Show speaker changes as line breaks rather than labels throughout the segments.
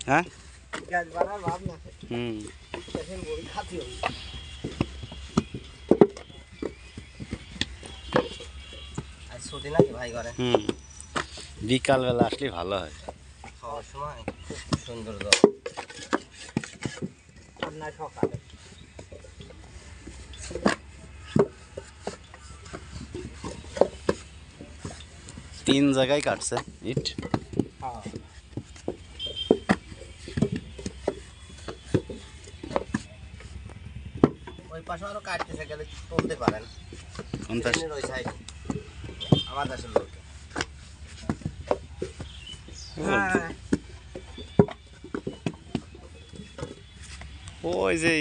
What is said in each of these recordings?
হ্যাঁ
গ্যাস বাড়ার ভাব না
হুম
এখন বড়ি খাতি হবে আর ছুটি নাকি ভাই ঘরে
হুম বিকালবেলা আসলে ভালো হয়
খাওয়ার সময় খুব সুন্দর জল আর না সকালে
তিন জায়গায় কাটছে ইট
হ্যাঁ ওই পাশে আরো কাটতেছে গেলে তুলতে পারেন
কোনটা
ওই সাইড আমার দেশের লোক
ওই যে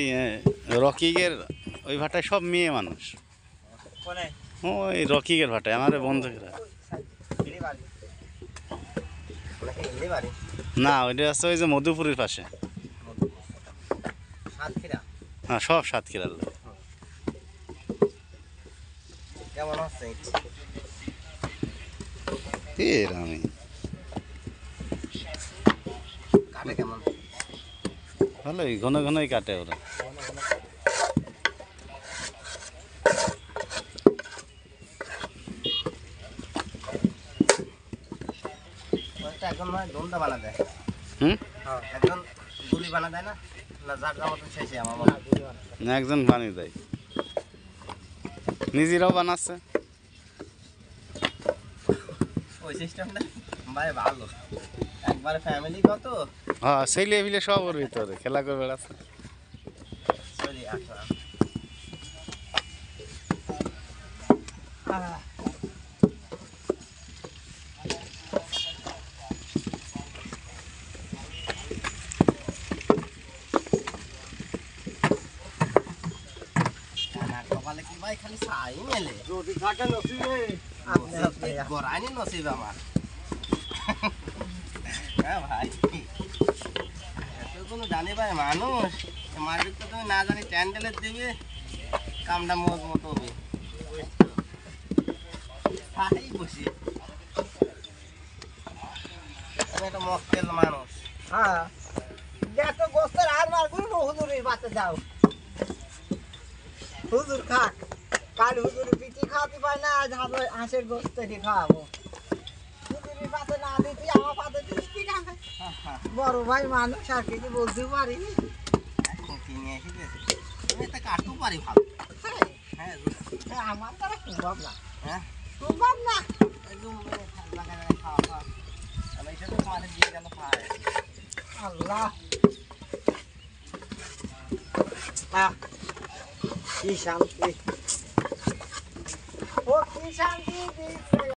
রকিগের ওই ভাটায় সব মেয়ে মানুষ
কোনে
ওই রকিগের ভাটায় আমাদের বন্ধুরা না ওইটা আছে ওই যে মধুপুরের পাশে হ্যাঁ সব সাতক্ষীরার লোক
কেমন আছে
আমি
কাটে কেমন
ভালোই ঘন ঘনই কাটে ওরা
একজন দোনটা বানা দেয়
হুম
একজন গুলি বানা দেয় না না যার যার মতন শেষে আমার মনে হয় গুলি বানা
না একজন বানিয়ে দেয় নিজেরাও বানাচ্ছে
ওই সিস্টেমটা ভাই ভালো একবারে ফ্যামিলি কত
হ্যাঁ সেই লেভেলে সব ওর ভিতরে খেলা করে বেড়াচ্ছে
চলি আসা কপালে কি ভাই খালি ছাই মেলে যদি থাকে নসিবে আপনি গরানি নসিব আমার হ্যাঁ ভাই এত কোনো জানি ভাই মানুষ মালিক তো তুমি না জানি ট্যান্ডেলের দিবে কামটা মজবুত হবে ভাই বসি তুমি একটা মক্কেল মানুষ হ্যাঁ দেখো গোস্তের আর মারগুলো হুজুরের বাতে যাও হুজুর খাক কাল হুজুরের পিঠি খাওয়াতে পারে না আজ হাঁসের গোস্ত খাওয়াবো হুজুরের পাতে না দিতি আমার পাতে দিস কি না বড় ভাই মানুষ আর কিছু বলতে পারিনি কিনে এসে গেছে তুমি একটা কাটতে পারি ভালো হ্যাঁ আমার দ্বারা সম্ভব না হ্যাঁ সম্ভব না একদম খাওয়া খাওয়া আমি সেটা তোমাদের দিয়ে গেল খায় আল্লাহ কি শান্তি ও কি শান্তি